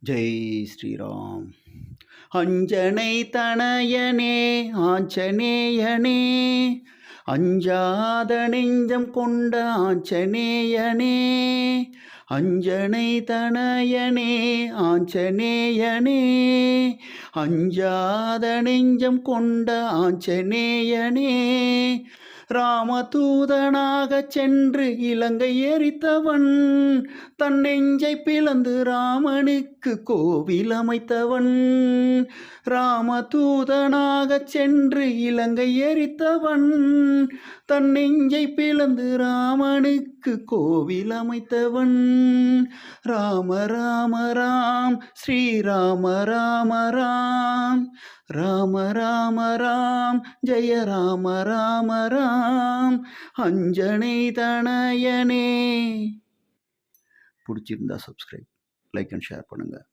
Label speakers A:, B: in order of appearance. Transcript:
A: ஜெய் ஸ்ரீராம். அஞ்சனை தனயனே ஆஞ்சநேயனே, அஞ்சாத நெஞ்சம் கொண்ட ஆஞ்சநேயனே, அஞ்சனை தனயனே ஆஞ்சநேயனே, அஞ்சாத நெஞ்சம் கொண்ட ஆஞ்சநேயனே, ராமதூதனாகச் சென்று இலங்கை எரித்தவன், தன் நெஞ்சை பிளந்து ராமனுக்கு கோவில் அமைத்தவன். ராமதூதனாகச் சென்று இலங்கை எரித்தவன், தன் நெஞ்சை பிளந்து ராமனுக்கு கோவில் அமைத்தவன். ராம ராம ராம் ஸ்ரீராம ராம ராம், ராம ராம ராம் ஜெய ராம ராம ராம், அஞ்சனை தனயனே. பிடிச்சிருந்தா சப்ஸ்கிரைப், லைக் அண்ட் ஷேர் பண்ணுங்கள்.